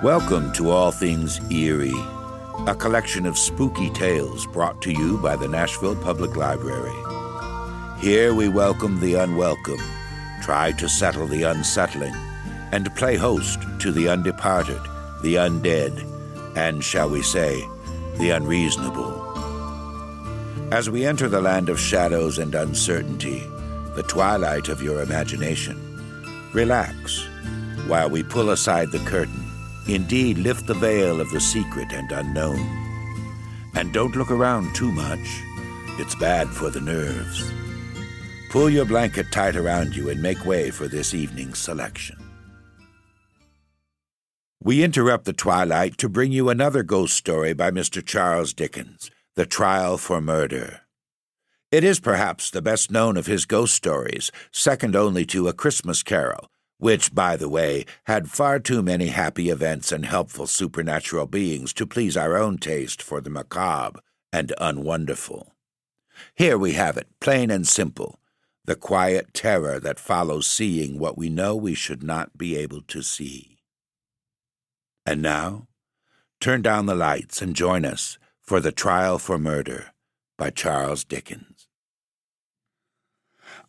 Welcome to All Things Eerie, a collection of spooky tales brought to you by the Nashville Public Library. Here we welcome the unwelcome, try to settle the unsettling, and play host to the undeparted, the undead, and, shall we say, the unreasonable. As we enter the land of shadows and uncertainty, the twilight of your imagination, relax while we pull aside the curtain. Indeed, lift the veil of the secret and unknown. And don't look around too much. It's bad for the nerves. Pull your blanket tight around you and make way for this evening's selection. We interrupt the twilight to bring you another ghost story by Mr. Charles Dickens, The Trial for Murder. It is perhaps the best known of his ghost stories, second only to A Christmas Carol, which, by the way, had far too many happy events and helpful supernatural beings to please our own taste for the macabre and unwonderful. Here we have it, plain and simple, the quiet terror that follows seeing what we know we should not be able to see. And now, turn down the lights and join us for The Trial for Murder by Charles Dickens.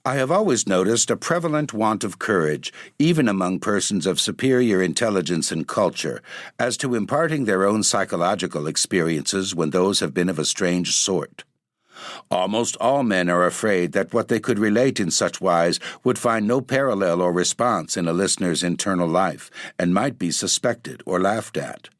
I have always noticed a prevalent want of courage, even among persons of superior intelligence and culture, as to imparting their own psychological experiences when those have been of a strange sort. Almost all men are afraid that what they could relate in such wise would find no parallel or response in a listener's internal life, and might be suspected or laughed at.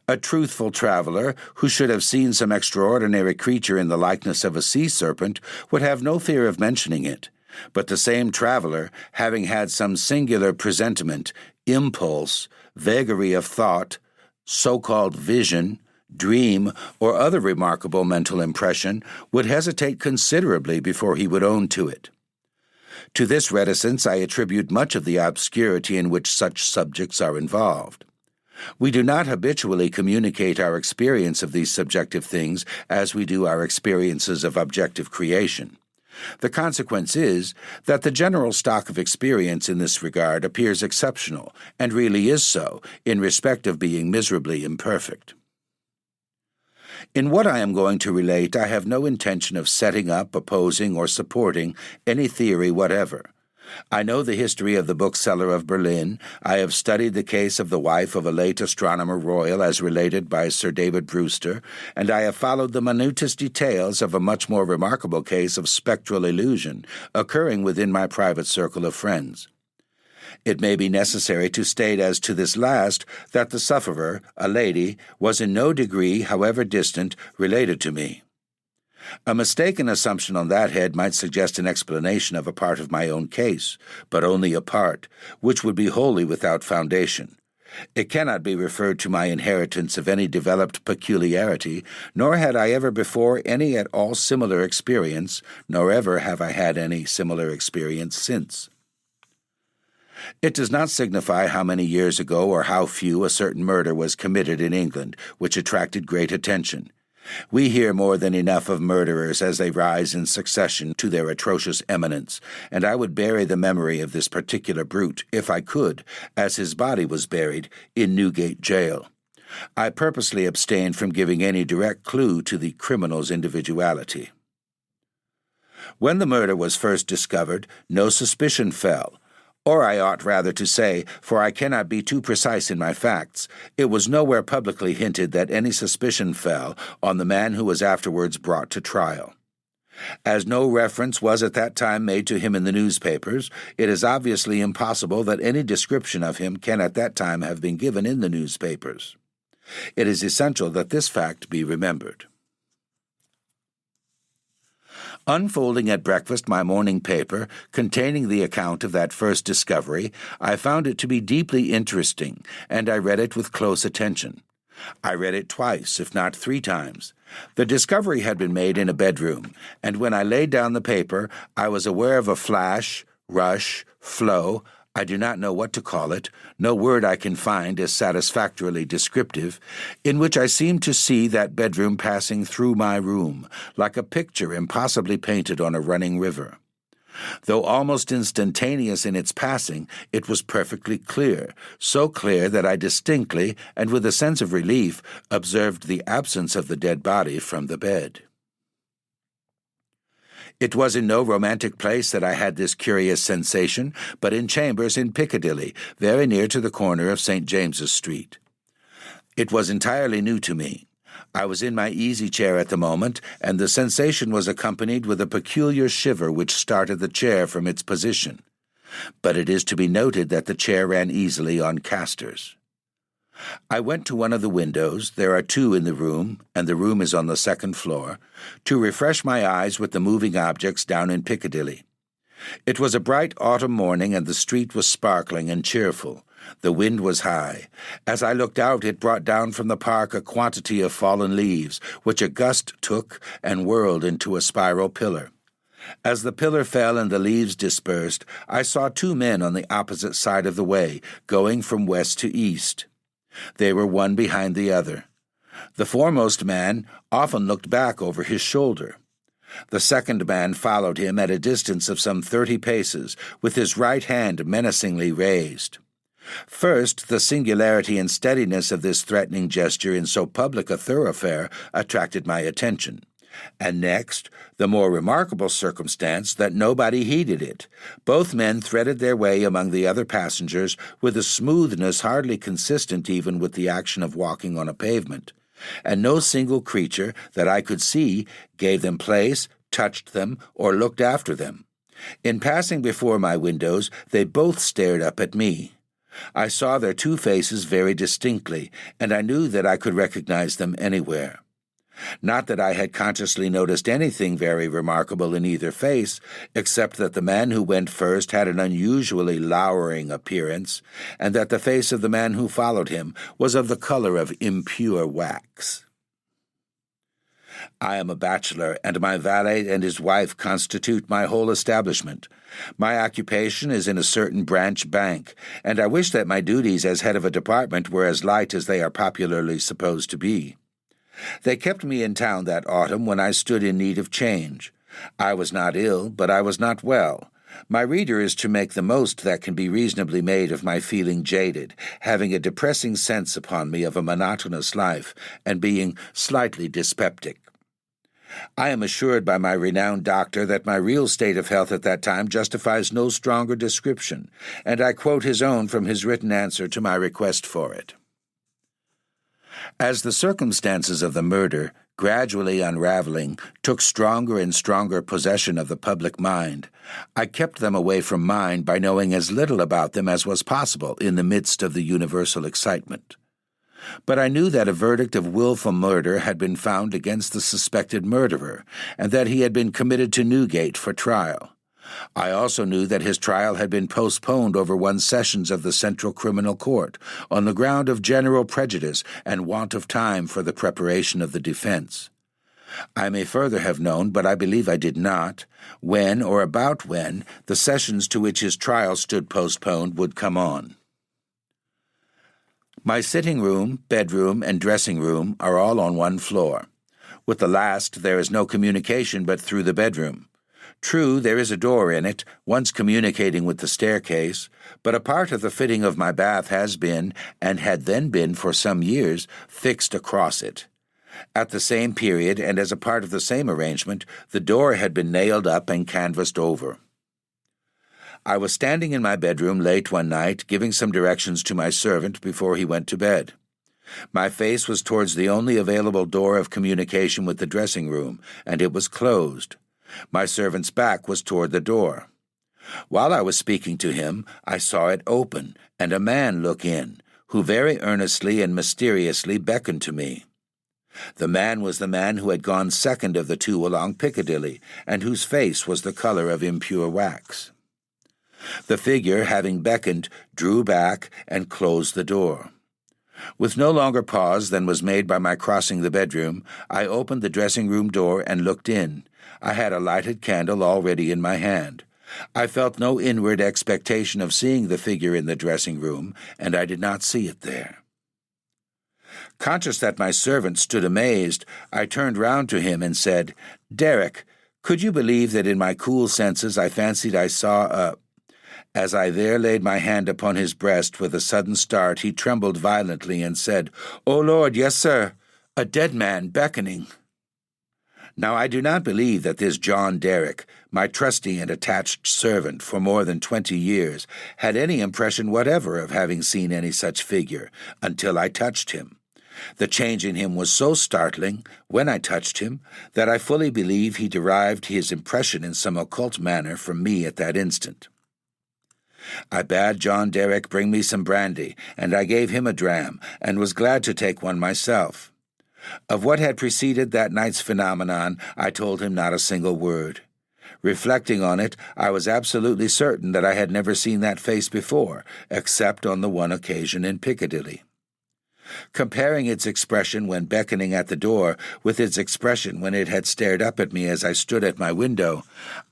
A truthful traveler, who should have seen some extraordinary creature in the likeness of a sea serpent, would have no fear of mentioning it. But the same traveler, having had some singular presentiment, impulse, vagary of thought, so-called vision, dream, or other remarkable mental impression, would hesitate considerably before he would own to it. To this reticence I attribute much of the obscurity in which such subjects are involved. We do not habitually communicate our experience of these subjective things as we do our experiences of objective creation. The consequence is that the general stock of experience in this regard appears exceptional, and really is so, in respect of being miserably imperfect. In what I am going to relate, I have no intention of setting up, opposing, or supporting any theory whatever. I know the history of the bookseller of Berlin. I have studied the case of the wife of a late astronomer royal as related by Sir David Brewster, and I have followed the minutest details of a much more remarkable case of spectral illusion occurring within my private circle of friends. It may be necessary to state as to this last that the sufferer, a lady, was in no degree, however distant, related to me. A mistaken assumption on that head might suggest an explanation of a part of my own case, but only a part, which would be wholly without foundation. It cannot be referred to my inheritance of any developed peculiarity, nor had I ever before any at all similar experience, nor ever have I had any similar experience since. It does not signify how many years ago or how few a certain murder was committed in England, which attracted great attention. We hear more than enough of murderers as they rise in succession to their atrocious eminence, and I would bury the memory of this particular brute, if I could, as his body was buried, in Newgate jail. I purposely abstained from giving any direct clue to the criminal's individuality. When the murder was first discovered, no suspicion fell. Or I ought rather to say, for I cannot be too precise in my facts, it was nowhere publicly hinted that any suspicion fell on the man who was afterwards brought to trial. As no reference was at that time made to him in the newspapers, it is obviously impossible that any description of him can at that time have been given in the newspapers. It is essential that this fact be remembered. Unfolding at breakfast my morning paper containing the account of that first discovery, I found it to be deeply interesting, and I read it with close attention. I read it twice, if not 3 times. The discovery had been made in a bedroom, and when I laid down the paper, I was aware of a flash, rush, flow, I do not know what to call it, no word I can find is satisfactorily descriptive, in which I seemed to see that bedroom passing through my room, like a picture impossibly painted on a running river. Though almost instantaneous in its passing, it was perfectly clear, so clear that I distinctly, and with a sense of relief, observed the absence of the dead body from the bed. It was in no romantic place that I had this curious sensation, but in chambers in Piccadilly, very near to the corner of St. James's Street. It was entirely new to me. I was in my easy-chair at the moment, and the sensation was accompanied with a peculiar shiver which started the chair from its position. But it is to be noted that the chair ran easily on casters. I went to one of the windows, there are two in the room, and the room is on the second floor, to refresh my eyes with the moving objects down in Piccadilly. It was a bright autumn morning, and the street was sparkling and cheerful. The wind was high. As I looked out, it brought down from the park a quantity of fallen leaves, which a gust took and whirled into a spiral pillar. As the pillar fell and the leaves dispersed, I saw two men on the opposite side of the way, going from west to east. They were one behind the other. The foremost man often looked back over his shoulder. The second man followed him at a distance of some 30 paces, with his right hand menacingly raised. First, the singularity and steadiness of this threatening gesture in so public a thoroughfare attracted my attention, and next, the more remarkable circumstance that nobody heeded it. Both men threaded their way among the other passengers with a smoothness hardly consistent even with the action of walking on a pavement, and no single creature that I could see gave them place, touched them, or looked after them. In passing before my windows, they both stared up at me. I saw their two faces very distinctly, and I knew that I could recognize them anywhere. Not that I had consciously noticed anything very remarkable in either face, except that the man who went first had an unusually lowering appearance, and that the face of the man who followed him was of the color of impure wax. I am a bachelor, and my valet and his wife constitute my whole establishment. My occupation is in a certain branch bank, and I wish that my duties as head of a department were as light as they are popularly supposed to be. They kept me in town that autumn when I stood in need of change. I was not ill, but I was not well. My reader is to make the most that can be reasonably made of my feeling jaded, having a depressing sense upon me of a monotonous life, and being slightly dyspeptic. I am assured by my renowned doctor that my real state of health at that time justifies no stronger description, and I quote his own from his written answer to my request for it. As the circumstances of the murder, gradually unraveling, took stronger and stronger possession of the public mind, I kept them away from mine by knowing as little about them as was possible in the midst of the universal excitement. But I knew that a verdict of willful murder had been found against the suspected murderer, and that he had been committed to Newgate for trial. I also knew that his trial had been postponed over one sessions of the Central Criminal Court, on the ground of general prejudice and want of time for the preparation of the defense. I may further have known, but I believe I did not, when or about when the sessions to which his trial stood postponed would come on. My sitting room, bedroom, and dressing room are all on one floor. With the last there is no communication but through the bedroom. True, there is a door in it, once communicating with the staircase, but a part of the fitting of my bath has been, and had then been for some years, fixed across it. At the same period, and as a part of the same arrangement, the door had been nailed up and canvassed over. I was standing in my bedroom late one night, giving some directions to my servant before he went to bed. My face was towards the only available door of communication with the dressing-room, and it was closed. My servant's back was toward the door. While I was speaking to him, I saw it open, and a man look in, who very earnestly and mysteriously beckoned to me. The man was the man who had gone second of the two along Piccadilly, and whose face was the color of impure wax. The figure, having beckoned, drew back and closed the door. With no longer pause than was made by my crossing the bedroom, I opened the dressing-room door and looked in. I had a lighted candle already in my hand. I felt no inward expectation of seeing the figure in the dressing-room, and I did not see it there. Conscious that my servant stood amazed, I turned round to him and said, "Derek, Could you believe that in my cool senses I fancied I saw As I there laid my hand upon his breast with a sudden start, he trembled violently and said, "O Lord, yes, sir, a dead man beckoning." Now I do not believe that this John Derrick, my trusty and attached servant for more than 20 years, had any impression whatever of having seen any such figure, until I touched him. The change in him was so startling, when I touched him, that I fully believe he derived his impression in some occult manner from me at that instant. I bade John Derrick bring me some brandy, and I gave him a dram, and was glad to take one myself. Of what had preceded that night's phenomenon, I told him not a single word. Reflecting on it, I was absolutely certain that I had never seen that face before, except on the one occasion in Piccadilly. Comparing its expression when beckoning at the door with its expression when it had stared up at me as I stood at my window,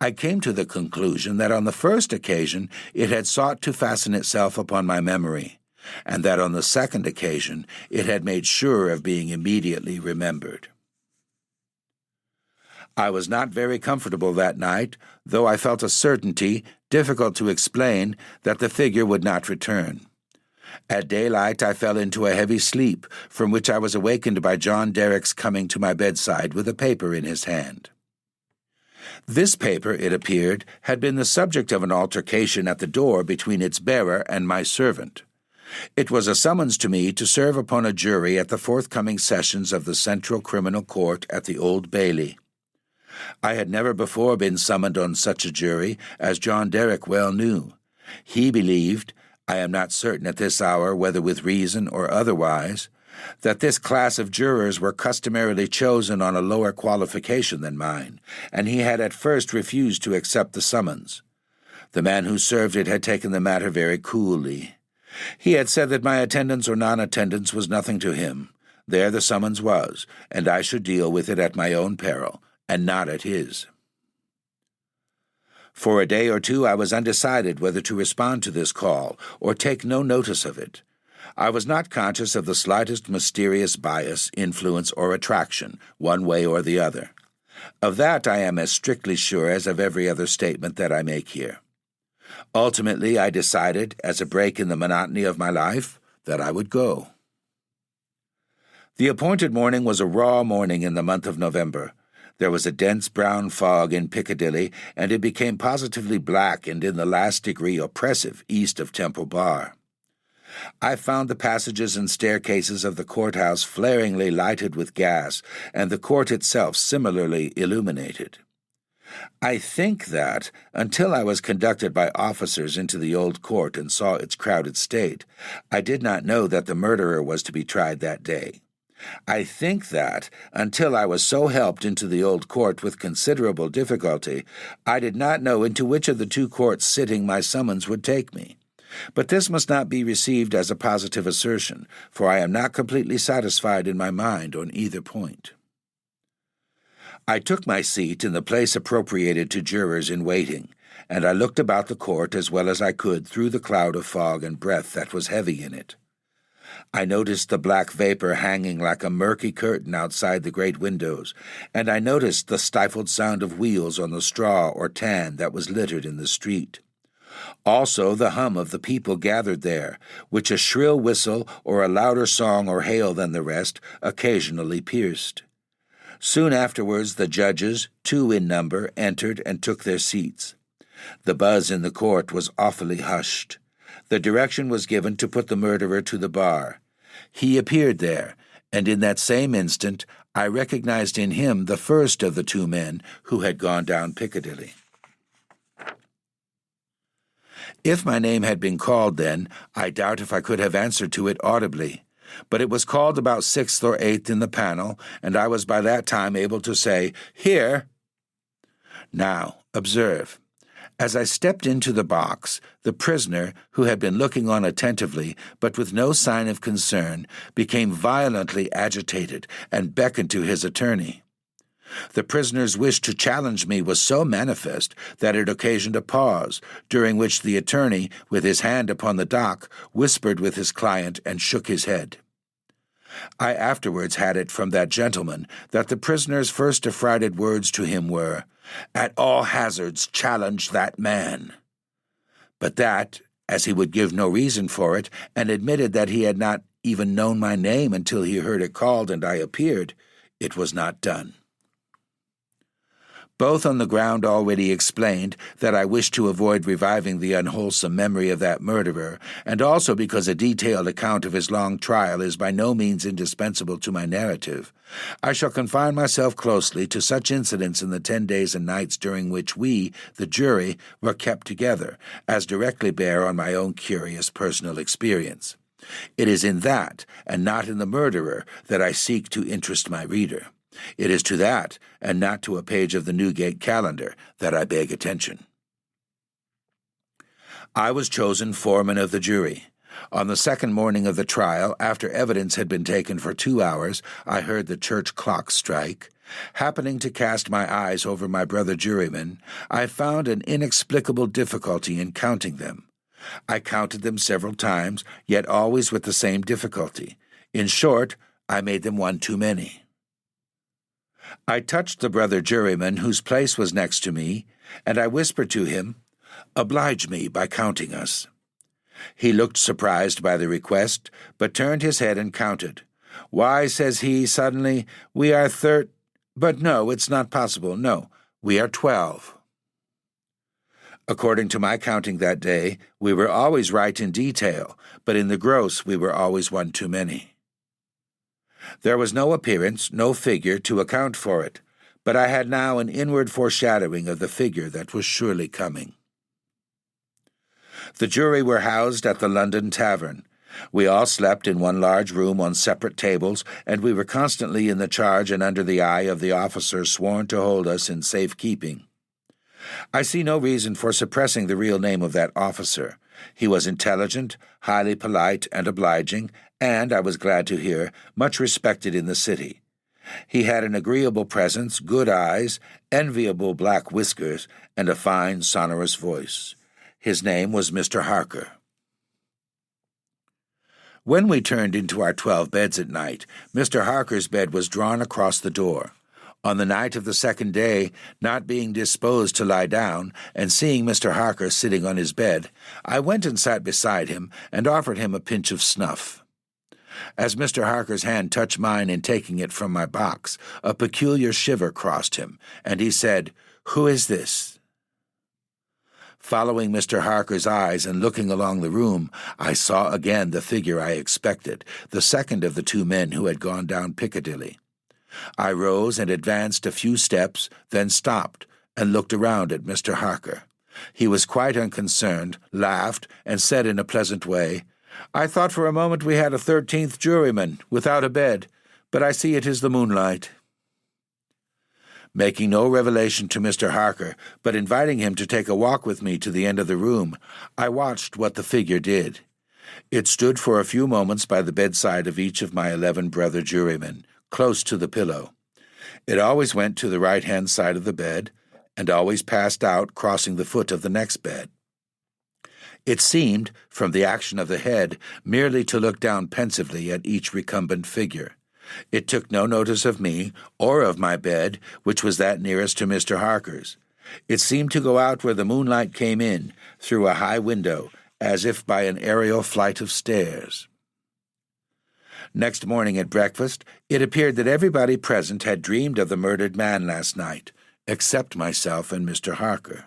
I came to the conclusion that on the first occasion it had sought to fasten itself upon my memory, and that on the second occasion it had made sure of being immediately remembered. I was not very comfortable that night, though I felt a certainty, difficult to explain, that the figure would not return. At daylight I fell into a heavy sleep, from which I was awakened by John Derrick's coming to my bedside with a paper in his hand. This paper, it appeared, had been the subject of an altercation at the door between its bearer and my servant. It was a summons to me to serve upon a jury at the forthcoming sessions of the Central Criminal Court at the Old Bailey. I had never before been summoned on such a jury, as John Derrick well knew. He believed, I am not certain at this hour whether with reason or otherwise, that this class of jurors were customarily chosen on a lower qualification than mine, and he had at first refused to accept the summons. The man who served it had taken the matter very coolly. He had said that my attendance or non-attendance was nothing to him. There the summons was, and I should deal with it at my own peril, and not at his. For a day or two I was undecided whether to respond to this call or take no notice of it. I was not conscious of the slightest mysterious bias, influence, or attraction, one way or the other. Of that I am as strictly sure as of every other statement that I make here. Ultimately I decided, as a break in the monotony of my life, that I would go. The appointed morning was a raw morning in the month of November. There was a dense brown fog in Piccadilly, and it became positively black and in the last degree oppressive east of Temple Bar. I found the passages and staircases of the courthouse flaringly lighted with gas, and the court itself similarly illuminated. I think that, until I was conducted by officers into the old court and saw its crowded state, I did not know that the murderer was to be tried that day. I think that, until I was so helped into the old court with considerable difficulty, I did not know into which of the two courts sitting my summons would take me. But this must not be received as a positive assertion, for I am not completely satisfied in my mind on either point. I took my seat in the place appropriated to jurors in waiting, and I looked about the court as well as I could through the cloud of fog and breath that was heavy in it. I noticed the black vapor hanging like a murky curtain outside the great windows, and I noticed the stifled sound of wheels on the straw or tan that was littered in the street. Also the hum of the people gathered there, which a shrill whistle or a louder song or hail than the rest occasionally pierced. Soon afterwards the judges, 2 in number, entered and took their seats. The buzz in the court was awfully hushed. The direction was given to put the murderer to the bar. He appeared there, and in that same instant I recognized in him the first of the 2 men who had gone down Piccadilly. If my name had been called then, I doubt if I could have answered to it audibly, but it was called about 6th or 8th in the panel, and I was by that time able to say, "Here!" Now, observe. As I stepped into the box, the prisoner, who had been looking on attentively, but with no sign of concern, became violently agitated and beckoned to his attorney. The prisoner's wish to challenge me was so manifest that it occasioned a pause, during which the attorney, with his hand upon the dock, whispered with his client and shook his head. I afterwards had it from that gentleman that the prisoner's first affrighted words to him were, "At all hazards challenge that man," but that, as he would give no reason for it, and admitted that he had not even known my name until he heard it called and I appeared, it was not done. Both on the ground already explained that I wished to avoid reviving the unwholesome memory of that murderer, and also because a detailed account of his long trial is by no means indispensable to my narrative, I shall confine myself closely to such incidents in the 10 days and nights during which we, the jury, were kept together, as directly bear on my own curious personal experience. It is in that, and not in the murderer, that I seek to interest my reader. It is to that, and not to a page of the Newgate calendar, that I beg attention. I was chosen foreman of the jury. On the second morning of the trial, after evidence had been taken for 2 hours, I heard the church clock strike. Happening to cast my eyes over my brother jurymen, I found an inexplicable difficulty in counting them. I counted them several times, yet always with the same difficulty. In short, I made them one too many. I touched the brother juryman whose place was next to me, and I whispered to him, "Oblige me by counting us." He looked surprised by the request, but turned his head and counted. "Why," says he suddenly, "we are but no, it's not possible. No, we are 12. According to my counting that day, we were always right in detail, but in the gross we were always one too many. There was no appearance, no figure, to account for it, but I had now an inward foreshadowing of the figure that was surely coming. The jury were housed at the London Tavern. We all slept in one large room on separate tables, and we were constantly in the charge and under the eye of the officer sworn to hold us in safe keeping. I see no reason for suppressing the real name of that officer. He was intelligent, highly polite and obliging, and, I was glad to hear, much respected in the city. He had an agreeable presence, good eyes, enviable black whiskers, and a fine, sonorous voice. His name was Mr. Harker. When we turned into our 12 beds at night, Mr. Harker's bed was drawn across the door. On the night of the second day, not being disposed to lie down, and seeing Mr. Harker sitting on his bed, I went and sat beside him and offered him a pinch of snuff. As Mr. Harker's hand touched mine in taking it from my box, a peculiar shiver crossed him, and he said, "Who is this?" Following Mr. Harker's eyes and looking along the room, I saw again the figure I expected, the second of the 2 men who had gone down Piccadilly. I rose and advanced a few steps, then stopped, and looked around at Mr. Harker. He was quite unconcerned, laughed, and said in a pleasant way, "I thought for a moment we had a 13th juryman, without a bed, but I see it is the moonlight." Making no revelation to Mr. Harker, but inviting him to take a walk with me to the end of the room, I watched what the figure did. It stood for a few moments by the bedside of each of my 11 brother jurymen, close to the pillow. It always went to the right-hand side of the bed, and always passed out, crossing the foot of the next bed. It seemed, from the action of the head, merely to look down pensively at each recumbent figure. It took no notice of me, or of my bed, which was that nearest to Mr. Harker's. It seemed to go out where the moonlight came in, through a high window, as if by an aerial flight of stairs. Next morning at breakfast, it appeared that everybody present had dreamed of the murdered man last night, except myself and Mr. Harker.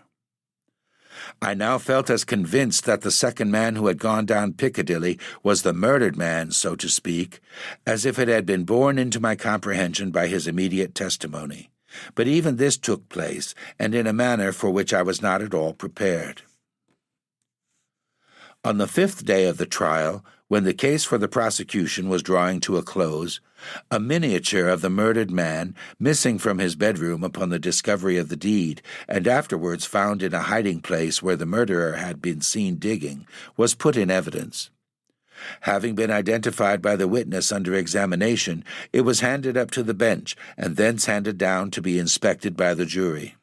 I now felt as convinced that the second man who had gone down Piccadilly was the murdered man, so to speak, as if it had been borne into my comprehension by his immediate testimony. But even this took place, and in a manner for which I was not at all prepared. On the 5th day of the trial, when the case for the prosecution was drawing to a close, a miniature of the murdered man, missing from his bedroom upon the discovery of the deed, and afterwards found in a hiding place where the murderer had been seen digging, was put in evidence. Having been identified by the witness under examination, it was handed up to the bench, and thence handed down to be inspected by the jury.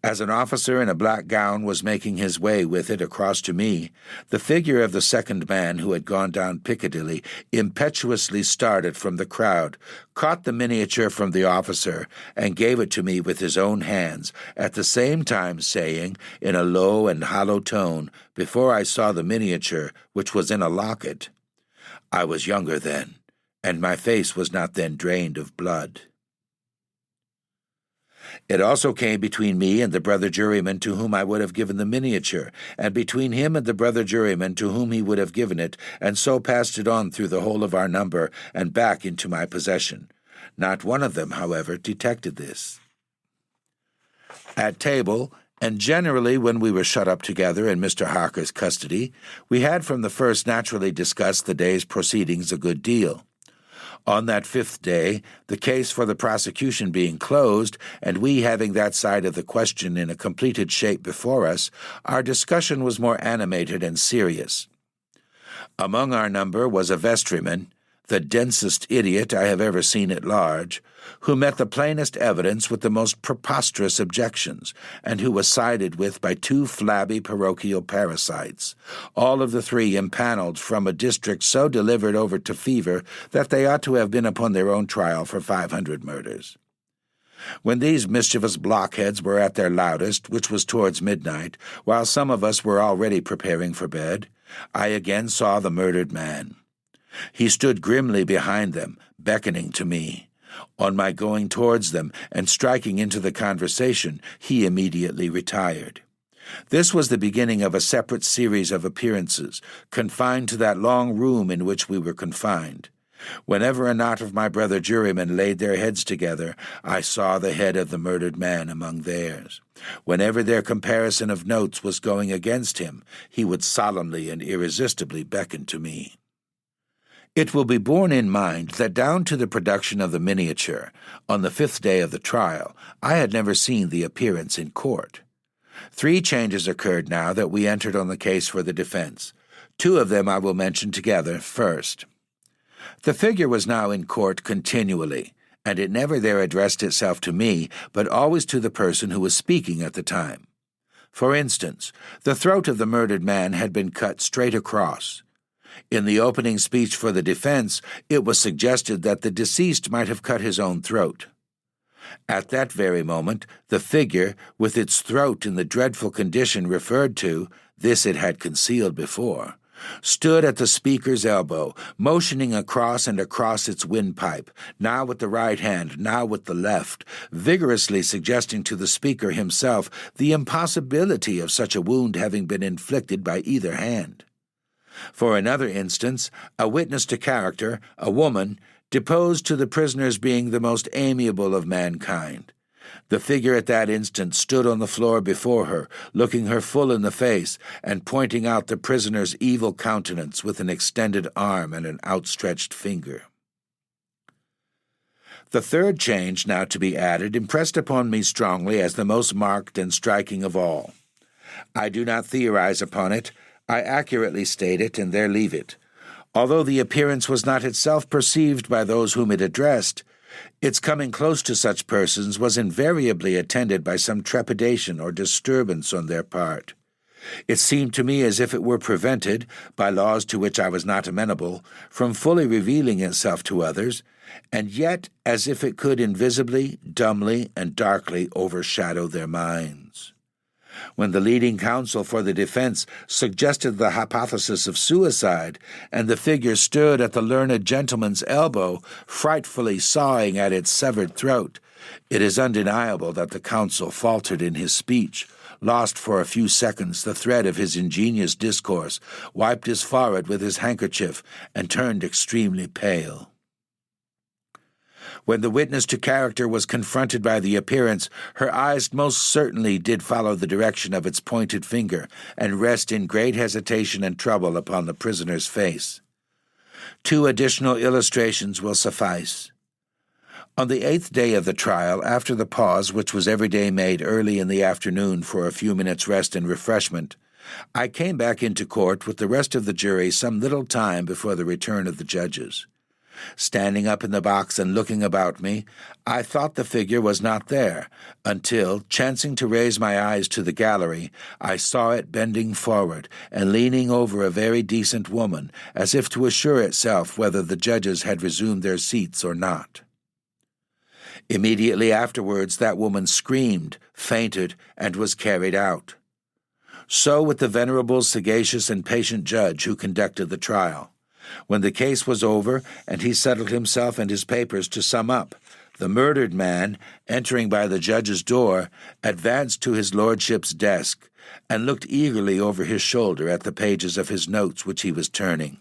As an officer in a black gown was making his way with it across to me, the figure of the second man who had gone down Piccadilly impetuously started from the crowd, caught the miniature from the officer, and gave it to me with his own hands, at the same time saying, in a low and hollow tone, before I saw the miniature, which was in a locket, I was younger then, and my face was not then drained of blood. It also came between me and the brother juryman to whom I would have given the miniature, and between him and the brother juryman to whom he would have given it, and so passed it on through the whole of our number and back into my possession. Not one of them, however, detected this. At table, and generally when we were shut up together in Mr. Harker's custody, we had from the first naturally discussed the day's proceedings a good deal. On that fifth day, the case for the prosecution being closed, and we having that side of the question in a completed shape before us, our discussion was more animated and serious. Among our number was a vestryman, the densest idiot I have ever seen at large, who met the plainest evidence with the most preposterous objections, and who was sided with by two flabby parochial parasites, all of the three impaneled from a district so delivered over to fever that they ought to have been upon their own trial for 500 murders. When these mischievous blockheads were at their loudest, which was towards midnight, while some of us were already preparing for bed, I again saw the murdered man. He stood grimly behind them, beckoning to me. On my going towards them and striking into the conversation, he immediately retired. This was the beginning of a separate series of appearances, confined to that long room in which we were confined. Whenever a knot of my brother jurymen laid their heads together, I saw the head of the murdered man among theirs. Whenever their comparison of notes was going against him, he would solemnly and irresistibly beckon to me. It will be borne in mind that down to the production of the miniature, on the fifth day of the trial, I had never seen the appearance in court. 3 changes occurred now that we entered on the case for the defense. 2 of them I will mention together first. The figure was now in court continually, and it never there addressed itself to me, but always to the person who was speaking at the time. For instance, the throat of the murdered man had been cut straight across. In the opening speech for the defense, it was suggested that the deceased might have cut his own throat. At that very moment, the figure, with its throat in the dreadful condition referred to, this it had concealed before, stood at the speaker's elbow, motioning across and across its windpipe, now with the right hand, now with the left, vigorously suggesting to the speaker himself the impossibility of such a wound having been inflicted by either hand. For another instance, a witness to character, a woman, deposed to the prisoner's being the most amiable of mankind. The figure at that instant stood on the floor before her, looking her full in the face, and pointing out the prisoner's evil countenance with an extended arm and an outstretched finger. The third change now to be added impressed upon me strongly as the most marked and striking of all. I do not theorize upon it, I accurately state it, and there leave it. Although the appearance was not itself perceived by those whom it addressed, its coming close to such persons was invariably attended by some trepidation or disturbance on their part. It seemed to me as if it were prevented, by laws to which I was not amenable, from fully revealing itself to others, and yet as if it could invisibly, dumbly, and darkly overshadow their minds. When the leading counsel for the defense suggested the hypothesis of suicide, and the figure stood at the learned gentleman's elbow, frightfully sawing at its severed throat, it is undeniable that the counsel faltered in his speech, lost for a few seconds the thread of his ingenious discourse, wiped his forehead with his handkerchief, and turned extremely pale. When the witness to character was confronted by the appearance, her eyes most certainly did follow the direction of its pointed finger, and rest in great hesitation and trouble upon the prisoner's face. 2 additional illustrations will suffice. On the 8th day of the trial, after the pause which was every day made early in the afternoon for a few minutes' rest and refreshment, I came back into court with the rest of the jury some little time before the return of the judges. Standing up in the box and looking about me, I thought the figure was not there, until, chancing to raise my eyes to the gallery, I saw it bending forward and leaning over a very decent woman, as if to assure itself whether the judges had resumed their seats or not. Immediately afterwards that woman screamed, fainted, and was carried out. So with the venerable, sagacious, and patient judge who conducted the trial. When the case was over, and he settled himself and his papers to sum up, the murdered man, entering by the judge's door, advanced to his lordship's desk, and looked eagerly over his shoulder at the pages of his notes which he was turning.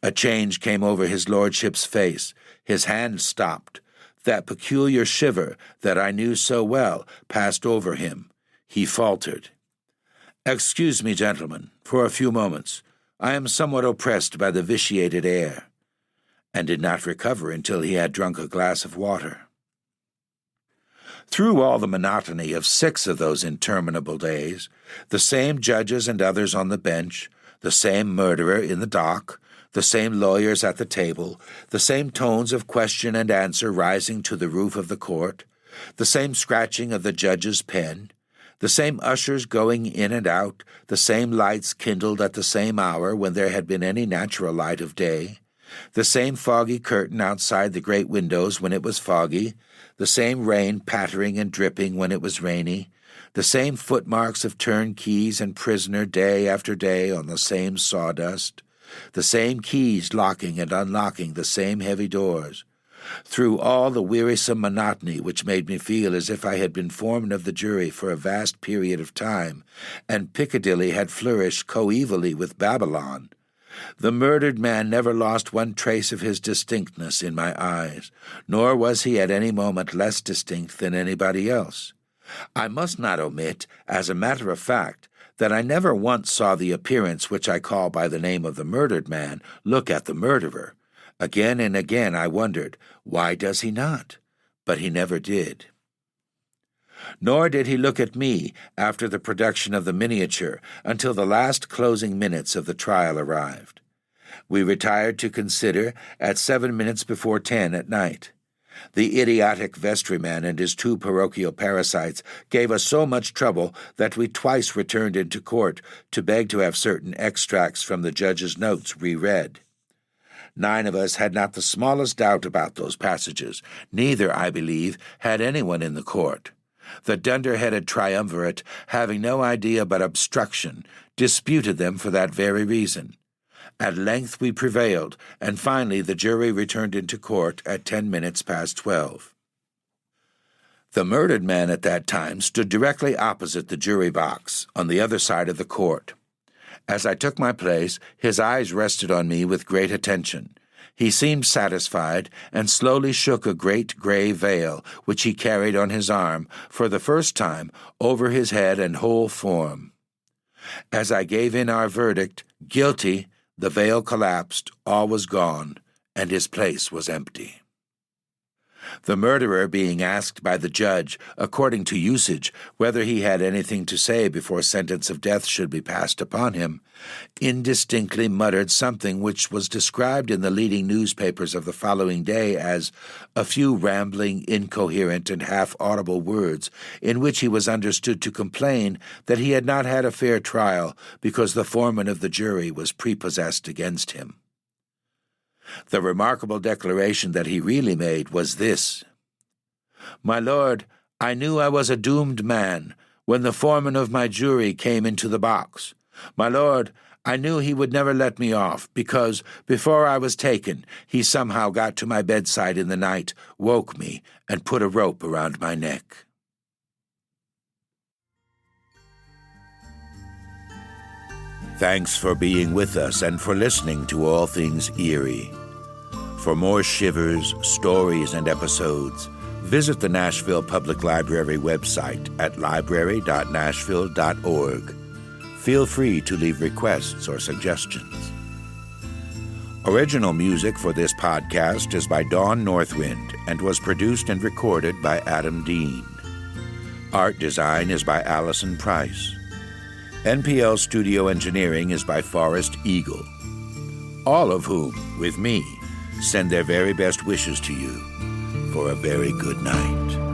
A change came over his lordship's face. His hand stopped. That peculiar shiver that I knew so well passed over him. He faltered. "Excuse me, gentlemen, for a few moments. I am somewhat oppressed by the vitiated air," and did not recover until he had drunk a glass of water. Through all the monotony of 6 of those interminable days, the same judges and others on the bench, the same murderer in the dock, the same lawyers at the table, the same tones of question and answer rising to the roof of the court, the same scratching of the judge's pen, the same ushers going in and out, the same lights kindled at the same hour when there had been any natural light of day, the same foggy curtain outside the great windows when it was foggy, the same rain pattering and dripping when it was rainy, the same footmarks of turnkeys and prisoner day after day on the same sawdust, the same keys locking and unlocking the same heavy doors. Through all the wearisome monotony which made me feel as if I had been foreman of the jury for a vast period of time, and Piccadilly had flourished coevally with Babylon, the murdered man never lost one trace of his distinctness in my eyes, nor was he at any moment less distinct than anybody else. I must not omit, as a matter of fact, that I never once saw the appearance which I call by the name of the murdered man look at the murderer. Again and again I wondered, why does he not? But he never did. Nor did he look at me after the production of the miniature until the last closing minutes of the trial arrived. We retired to consider at 7 minutes before 10 at night. The idiotic vestryman and his 2 parochial parasites gave us so much trouble that we twice returned into court to beg to have certain extracts from the judge's notes reread. 9 of us had not the smallest doubt about those passages. Neither, I believe, had anyone in the court. The dunder-headed triumvirate, having no idea but obstruction, disputed them for that very reason. At length we prevailed, and finally the jury returned into court at 10 minutes past 12. The murdered man at that time stood directly opposite the jury box, on the other side of the court. As I took my place, his eyes rested on me with great attention. He seemed satisfied, and slowly shook a great gray veil, which he carried on his arm, for the first time, over his head and whole form. As I gave in our verdict, guilty, the veil collapsed, all was gone, and his place was empty. The murderer being asked by the judge, according to usage, whether he had anything to say before sentence of death should be passed upon him, indistinctly muttered something which was described in the leading newspapers of the following day as a few rambling, incoherent, and half-audible words, in which he was understood to complain that he had not had a fair trial because the foreman of the jury was prepossessed against him. The remarkable declaration that he really made was this: "My lord, I knew I was a doomed man when the foreman of my jury came into the box. My lord, I knew he would never let me off, because, before I was taken, he somehow got to my bedside in the night, woke me, and put a rope around my neck." Thanks for being with us and for listening to All Things Eerie. For more shivers, stories, and episodes, visit the Nashville Public Library website at library.nashville.org. Feel free to leave requests or suggestions. Original music for this podcast is by Dawn Northwind and was produced and recorded by Adam Dean. Art design is by Allison Price. NPL studio engineering is by Forrest Eagle. All of whom, with me, send their very best wishes to you for a very good night.